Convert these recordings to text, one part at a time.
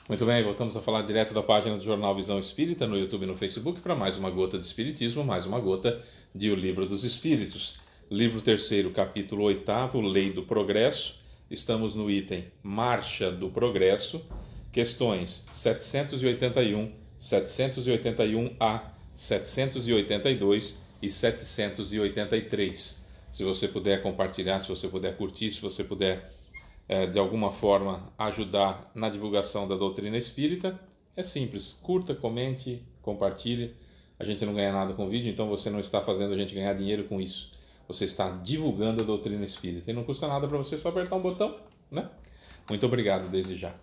Muito bem, voltamos a falar direto da página do Jornal Visão Espírita, no YouTube e no Facebook, para mais uma gota de Espiritismo, mais uma gota de O Livro dos Espíritos. Livro terceiro, capítulo 8º, Lei do Progresso. Estamos no item Marcha do Progresso, questões 781, 781A, 782 e 783. Se você puder compartilhar, se você puder curtir, se você puder de alguma forma ajudar na divulgação da doutrina espírita, é simples, curta, comente, compartilhe. A gente não ganha nada com o vídeo, então você não está fazendo a gente ganhar dinheiro com isso. Você está divulgando a doutrina espírita e não custa nada para você só apertar um botão, né? Muito obrigado desde já.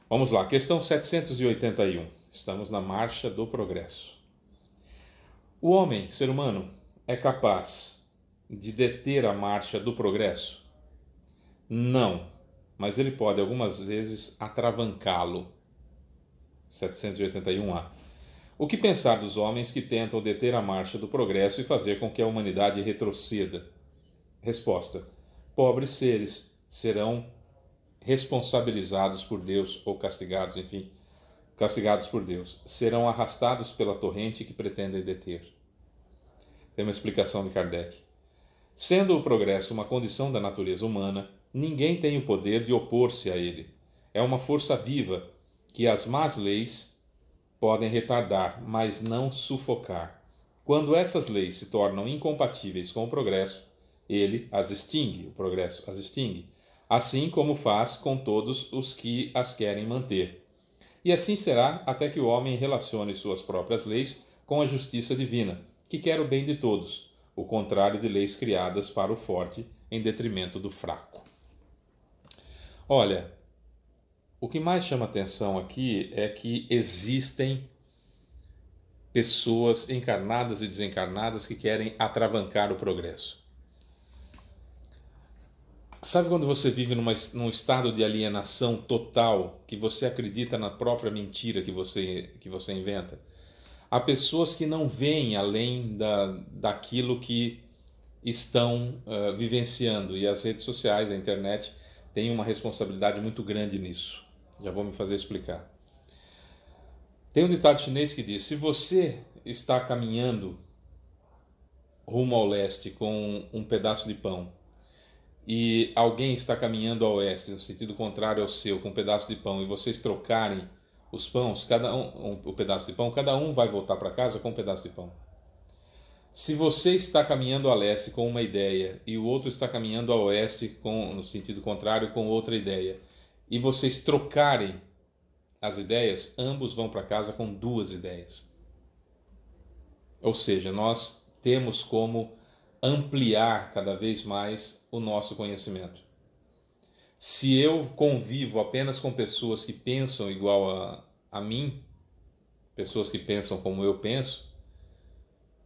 Vamos lá, questão 781. Estamos na marcha do progresso. O homem, ser humano, é capaz de deter a marcha do progresso? Não, mas ele pode algumas vezes atravancá-lo. 781A. O que pensar dos homens que tentam deter a marcha do progresso e fazer com que a humanidade retroceda? Resposta: pobres seres serão responsabilizados por Deus, ou castigados, enfim, castigados por Deus. Serão arrastados pela torrente que pretendem deter. Tem uma explicação de Kardec. Sendo o progresso uma condição da natureza humana, ninguém tem o poder de opor-se a ele. É uma força viva que as más leis podem retardar, mas não sufocar. Quando essas leis se tornam incompatíveis com o progresso, ele as extingue, o progresso as extingue, assim como faz com todos os que as querem manter. E assim será até que o homem relacione suas próprias leis com a justiça divina, que quer o bem de todos, o contrário de leis criadas para o forte em detrimento do fraco. Olha, o que mais chama atenção aqui é que existem pessoas encarnadas e desencarnadas que querem atravancar o progresso. Sabe quando você vive num estado de alienação total, que você acredita na própria mentira que você inventa? Há pessoas que não veem além daquilo que estão vivenciando, e as redes sociais, a internet, têm uma responsabilidade muito grande nisso. Já vou me fazer explicar. Tem um ditado chinês que diz: se você está caminhando rumo ao leste com um pedaço de pão e alguém está caminhando ao oeste, no sentido contrário ao seu, com um pedaço de pão, e vocês trocarem os pães, o pedaço de pão, cada um vai voltar para casa com um pedaço de pão. Se você está caminhando a leste com uma ideia e o outro está caminhando a oeste no sentido contrário com outra ideia, e vocês trocarem as ideias, ambos vão para casa com duas ideias. Ou seja, nós temos como ampliar cada vez mais o nosso conhecimento. Se eu convivo apenas com pessoas que pensam igual a mim, pessoas que pensam como eu penso,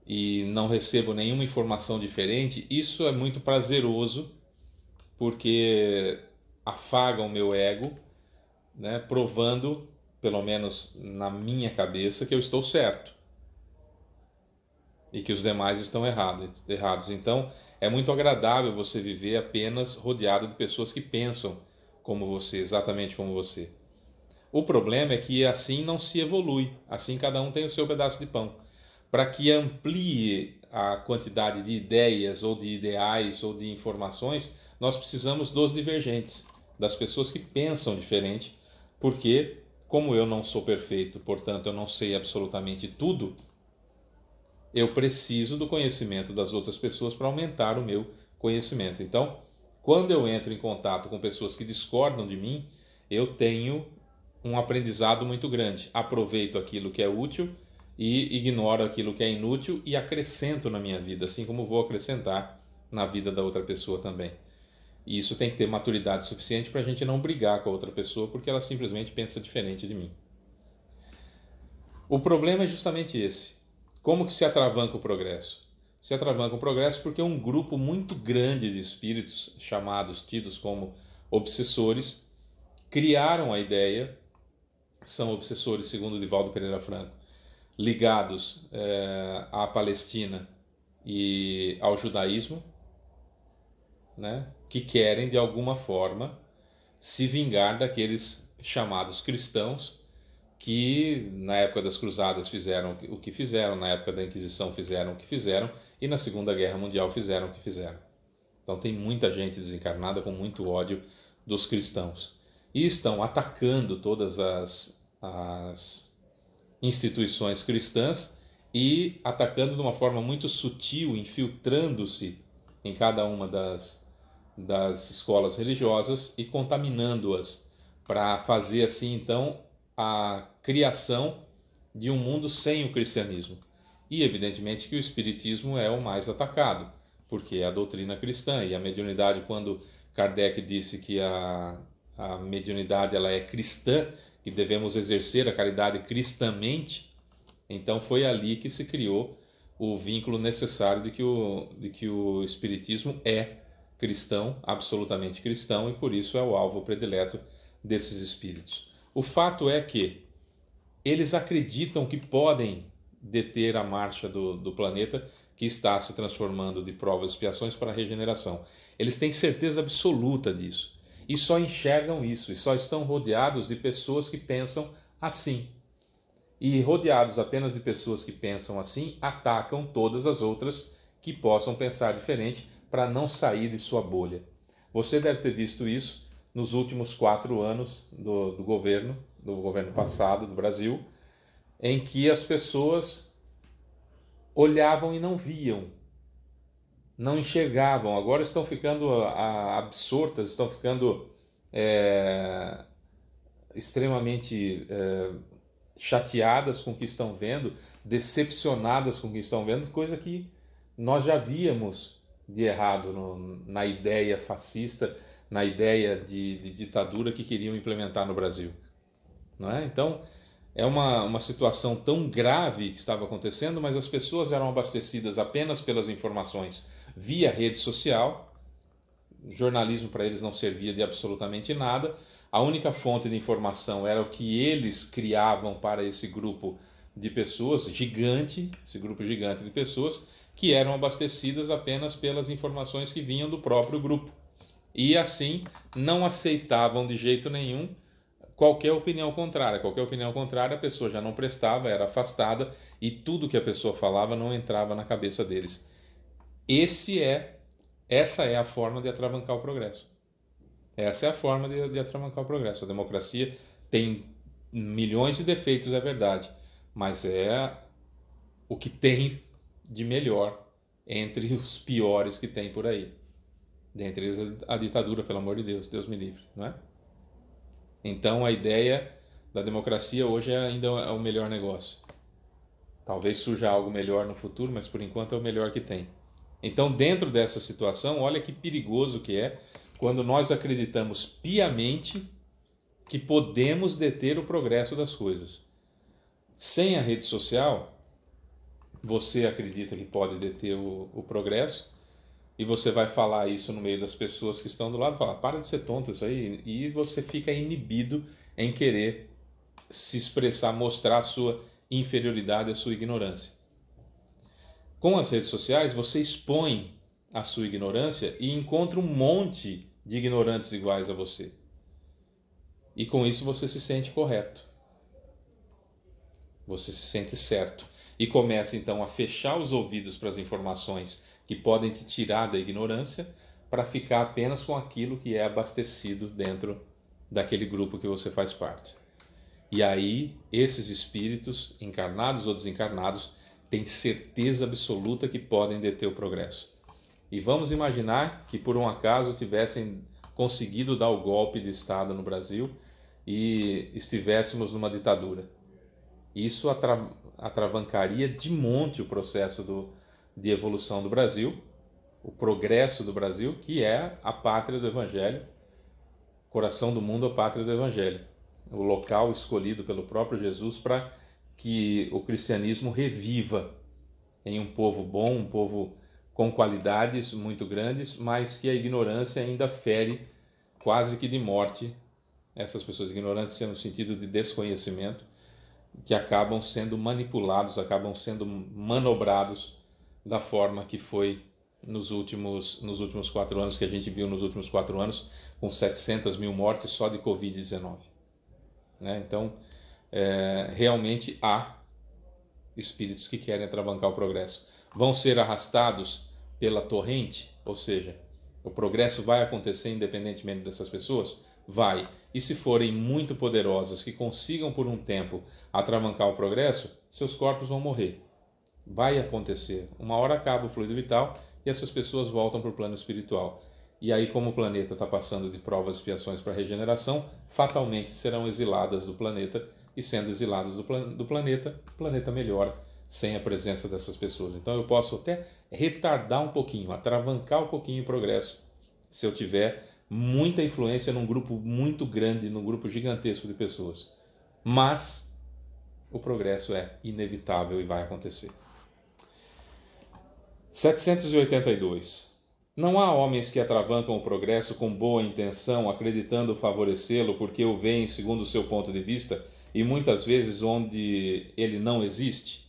e não recebo nenhuma informação diferente, isso é muito prazeroso, porque afaga o meu ego, né, provando, pelo menos na minha cabeça, que eu estou certo e que os demais estão errados. Então, é muito agradável você viver apenas rodeado de pessoas que pensam como você, exatamente como você. O problema é que assim não se evolui, assim cada um tem o seu pedaço de pão. Para que amplie a quantidade de ideias ou de ideais ou de informações, nós precisamos dos divergentes, das pessoas que pensam diferente, porque, como eu não sou perfeito, portanto eu não sei absolutamente tudo, eu preciso do conhecimento das outras pessoas para aumentar o meu conhecimento. Então, quando eu entro em contato com pessoas que discordam de mim, eu tenho um aprendizado muito grande. Aproveito aquilo que é útil e ignoro aquilo que é inútil e acrescento na minha vida, assim como vou acrescentar na vida da outra pessoa também. E isso tem que ter maturidade suficiente para a gente não brigar com a outra pessoa porque ela simplesmente pensa diferente de mim. O problema é justamente esse. Como que se atravanca o progresso? Se atravanca o progresso porque um grupo muito grande de espíritos, tidos como obsessores, criaram a ideia, são obsessores, segundo Divaldo Pereira Franco, ligados à Palestina e ao judaísmo, né, que querem de alguma forma se vingar daqueles chamados cristãos, que na época das cruzadas fizeram o que fizeram, na época da Inquisição fizeram o que fizeram, e na Segunda Guerra Mundial fizeram o que fizeram. Então tem muita gente desencarnada com muito ódio dos cristãos. E estão atacando todas as instituições cristãs e atacando de uma forma muito sutil, infiltrando-se em cada uma das escolas religiosas e contaminando-as, para fazer assim então a criação de um mundo sem o cristianismo. E evidentemente que o espiritismo é o mais atacado, porque é a doutrina cristã, e a mediunidade, quando Kardec disse que a mediunidade ela é cristã, que devemos exercer a caridade cristamente, então foi ali que se criou o vínculo necessário de que o espiritismo é cristão, absolutamente cristão, e por isso é o alvo predileto desses espíritos. O fato é que eles acreditam que podem deter a marcha do planeta, que está se transformando de provas e expiações para a regeneração. Eles têm certeza absoluta disso. E só enxergam isso, e só estão rodeados de pessoas que pensam assim. E rodeados apenas de pessoas que pensam assim, atacam todas as outras que possam pensar diferente, para não sair de sua bolha. Você deve ter visto isso nos últimos 4 anos do governo passado do Brasil, em que as pessoas olhavam e não viam, não enxergavam. Agora estão ficando absortas, estão ficando extremamente chateadas com o que estão vendo, decepcionadas com o que estão vendo, coisa que nós já víamos de errado na ideia fascista, na ideia de ditadura que queriam implementar no Brasil. Não é? Então, é uma situação tão grave que estava acontecendo, mas as pessoas eram abastecidas apenas pelas informações via rede social. O jornalismo para eles não servia de absolutamente nada. A única fonte de informação era o que eles criavam para esse grupo de pessoas gigante, esse grupo gigante de pessoas, que eram abastecidas apenas pelas informações que vinham do próprio grupo. E assim não aceitavam de jeito nenhum qualquer opinião contrária. Qualquer opinião contrária a pessoa já não prestava, era afastada, e tudo que a pessoa falava não entrava na cabeça deles. Essa é a forma de atravancar o progresso. Essa é a forma de atravancar o progresso. A democracia tem milhões de defeitos, é verdade, mas é o que tem de melhor entre os piores que tem por aí. Dentre eles a ditadura, pelo amor de Deus, Deus me livre, não é? Então a ideia da democracia hoje ainda é o melhor negócio. Talvez surja algo melhor no futuro, mas por enquanto é o melhor que tem. Então, dentro dessa situação, olha que perigoso que é quando nós acreditamos piamente que podemos deter o progresso das coisas. Sem a rede social, você acredita que pode deter o progresso, e você vai falar isso no meio das pessoas que estão do lado, falar, para de ser tonto isso aí, e você fica inibido em querer se expressar, mostrar a sua inferioridade, a sua ignorância. Com as redes sociais, você expõe a sua ignorância e encontra um monte de ignorantes iguais a você. E com isso você se sente correto. Você se sente certo. E começa então a fechar os ouvidos para as informações que podem te tirar da ignorância, para ficar apenas com aquilo que é abastecido dentro daquele grupo que você faz parte. E aí, esses espíritos, encarnados ou desencarnados, têm certeza absoluta que podem deter o progresso. E vamos imaginar que por um acaso tivessem conseguido dar o golpe de Estado no Brasil e estivéssemos numa ditadura. Isso atravancaria de monte o processo de evolução do Brasil, o progresso do Brasil, que é a pátria do Evangelho, coração do mundo, a pátria do Evangelho, o local escolhido pelo próprio Jesus para que o cristianismo reviva em um povo bom, um povo com qualidades muito grandes, mas que a ignorância ainda fere quase que de morte essas pessoas. Ignorância no sentido de desconhecimento, que acabam sendo manipulados, acabam sendo manobrados da forma que foi nos últimos 4 anos, que a gente viu nos últimos 4 anos, com 700 mil mortes só de Covid-19. né? Então, realmente há espíritos que querem atravancar o progresso. Vão ser arrastados pela torrente, ou seja, o progresso vai acontecer independentemente dessas pessoas? Vai. E se forem muito poderosas, que consigam por um tempo atravancar o progresso, seus corpos vão morrer. Vai acontecer. Uma hora acaba o fluido vital e essas pessoas voltam para o plano espiritual. E aí, como o planeta está passando de provas e expiações para regeneração, fatalmente serão exiladas do planeta, e sendo exiladas do planeta, o planeta melhora sem a presença dessas pessoas. Então eu posso até retardar um pouquinho, atravancar um pouquinho o progresso, se eu tiver muita influência num grupo muito grande, num grupo gigantesco de pessoas. Mas o progresso é inevitável e vai acontecer. 782. Não há homens que atravancam o progresso com boa intenção, acreditando favorecê-lo porque o veem segundo o seu ponto de vista e muitas vezes onde ele não existe?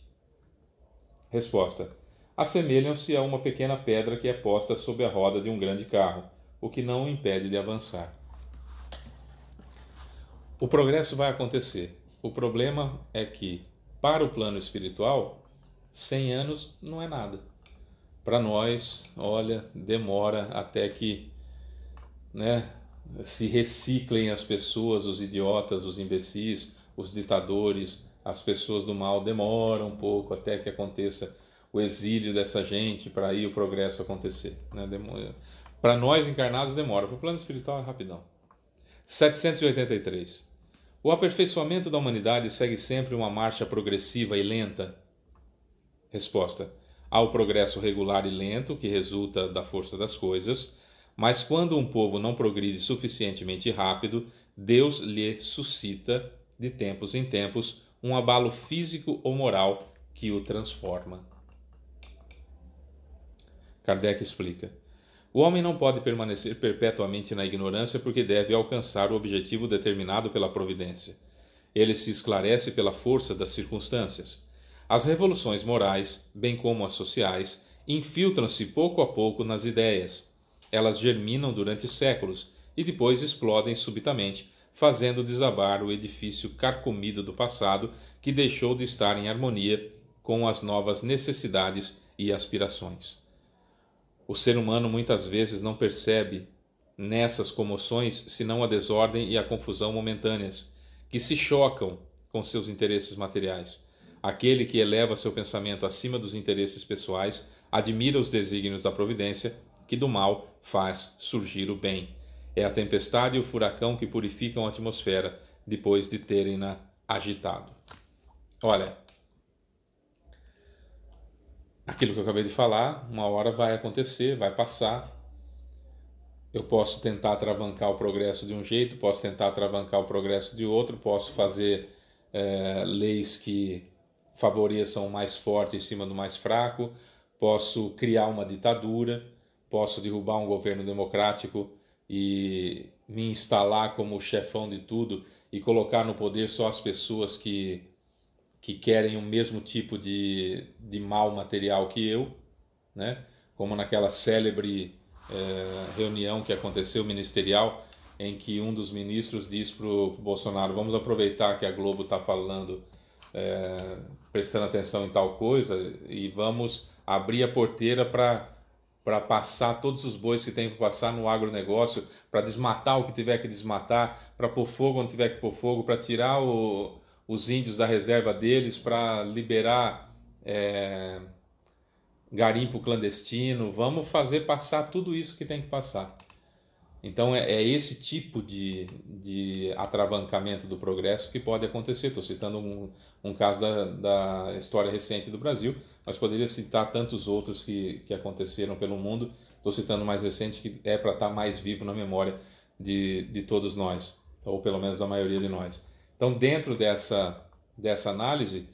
Resposta: assemelham-se a uma pequena pedra que é posta sob a roda de um grande carro, o que não o impede de avançar. O progresso vai acontecer. O problema é que, para o plano espiritual, 100 anos não é nada. Para nós, olha, demora até que, né, se reciclem as pessoas, os idiotas, os imbecis, os ditadores, as pessoas do mal. Demora um pouco até que aconteça o exílio dessa gente para aí o progresso acontecer, né? Para nós encarnados demora, para o plano espiritual é rapidão. 783. O aperfeiçoamento da humanidade segue sempre uma marcha progressiva e lenta? Resposta: há o progresso regular e lento que resulta da força das coisas, mas quando um povo não progride suficientemente rápido, Deus lhe suscita, de tempos em tempos, um abalo físico ou moral que o transforma. Kardec explica: o homem não pode permanecer perpetuamente na ignorância porque deve alcançar o objetivo determinado pela providência. Ele se esclarece pela força das circunstâncias. As revoluções morais, bem como as sociais, infiltram-se pouco a pouco nas ideias. Elas germinam durante séculos e depois explodem subitamente, fazendo desabar o edifício carcomido do passado que deixou de estar em harmonia com as novas necessidades e aspirações. O ser humano muitas vezes não percebe nessas comoções senão a desordem e a confusão momentâneas, que se chocam com seus interesses materiais. Aquele que eleva seu pensamento acima dos interesses pessoais admira os desígnios da providência, que do mal faz surgir o bem. É a tempestade e o furacão que purificam a atmosfera depois de terem-na agitado. Olha, aquilo que eu acabei de falar, uma hora vai acontecer, vai passar. Eu posso tentar atravancar o progresso de um jeito, posso tentar atravancar o progresso de outro, posso fazer leis que favoreçam o mais forte em cima do mais fraco, posso criar uma ditadura, posso derrubar um governo democrático e me instalar como chefão de tudo e colocar no poder só as pessoas que querem o mesmo tipo de mal material que eu, né? Como naquela célebre reunião que aconteceu ministerial, em que um dos ministros diz para o Bolsonaro: vamos aproveitar que a Globo está falando, prestando atenção em tal coisa, e vamos abrir a porteira para passar todos os bois que tem que passar no agronegócio, para desmatar o que tiver que desmatar, para pôr fogo onde tiver que pôr fogo, para tirar os índios da reserva deles, para liberar garimpo clandestino. Vamos fazer passar tudo isso que tem que passar. Então é esse tipo de atravancamento do progresso que pode acontecer. Estou citando um caso da história recente do Brasil, mas poderia citar tantos outros que aconteceram pelo mundo. Estou citando o mais recente, que é para estar mais vivo na memória de todos nós, ou pelo menos da maioria de nós. Então, dentro dessa análise,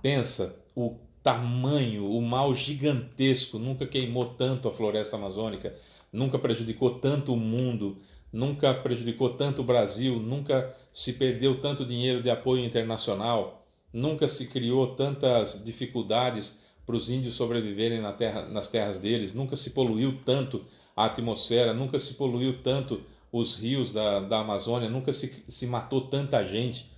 pensa o tamanho, o mal gigantesco. Nunca queimou tanto a floresta amazônica, nunca prejudicou tanto o mundo, nunca prejudicou tanto o Brasil, nunca se perdeu tanto dinheiro de apoio internacional, nunca se criou tantas dificuldades para os índios sobreviverem nas terras deles, nunca se poluiu tanto a atmosfera, nunca se poluiu tanto os rios da Amazônia, nunca se matou tanta gente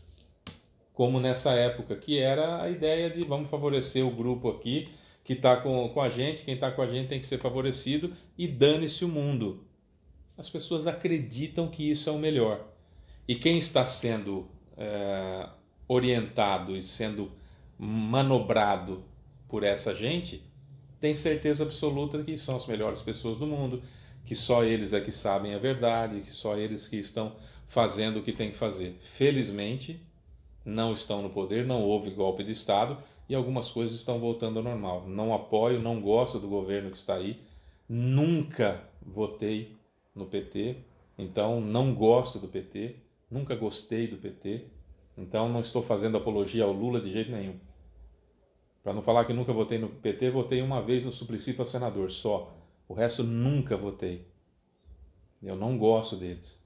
como nessa época, que era a ideia de vamos favorecer o grupo aqui que está com a gente, quem está com a gente tem que ser favorecido e dane-se o mundo. As pessoas acreditam que isso é o melhor. E quem está sendo orientado e sendo manobrado por essa gente tem certeza absoluta que são as melhores pessoas do mundo, que só eles é que sabem a verdade, que só eles que estão fazendo o que tem que fazer. Felizmente, não estão no poder, não houve golpe de Estado e algumas coisas estão voltando ao normal. Não apoio, não gosto do governo que está aí, nunca votei no PT, então não gosto do PT, nunca gostei do PT, então não estou fazendo apologia ao Lula de jeito nenhum. Para não falar que nunca votei no PT, votei uma vez no Suplicy para senador, só. O resto nunca votei. Eu não gosto deles.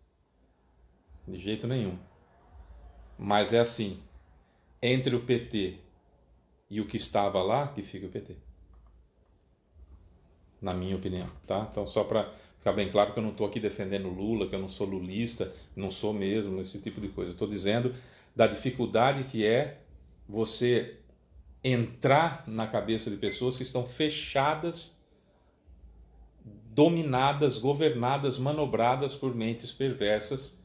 De jeito nenhum. Mas é assim, entre o PT e o que estava lá, que fica o PT. Na minha opinião, tá? Então só para ficar bem claro que eu não estou aqui defendendo Lula, que eu não sou lulista, não sou mesmo, esse tipo de coisa. Estou dizendo da dificuldade que é você entrar na cabeça de pessoas que estão fechadas, dominadas, governadas, manobradas por mentes perversas,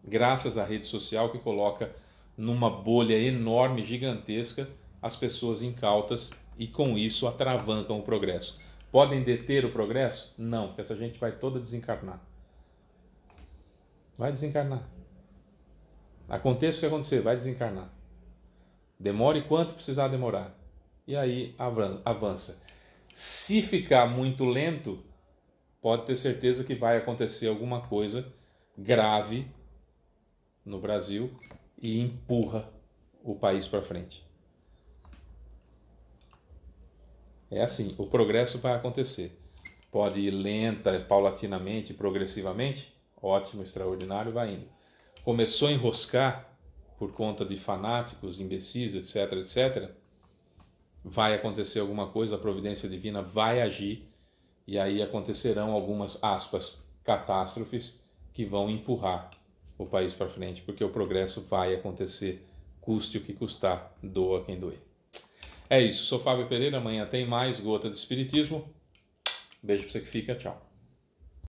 graças à rede social que coloca numa bolha enorme, gigantesca, as pessoas incautas e com isso atravancam o progresso. Podem deter o progresso? Não, porque essa gente vai toda desencarnar. Vai desencarnar. Aconteça o que acontecer, vai desencarnar. Demore quanto precisar demorar. E aí avança. Se ficar muito lento, pode ter certeza que vai acontecer alguma coisa grave no Brasil e empurra o país para frente. É assim, o progresso vai acontecer. Pode ir lenta, paulatinamente, progressivamente, ótimo, extraordinário, vai indo. Começou a enroscar por conta de fanáticos, imbecis, etc, etc, vai acontecer alguma coisa, a providência divina vai agir e aí acontecerão algumas, aspas, catástrofes que vão empurrar o país para frente, porque o progresso vai acontecer, custe o que custar, doa quem doer. É isso, sou Fábio Pereira, amanhã tem mais Gota de Espiritismo. Beijo pra você que fica, tchau.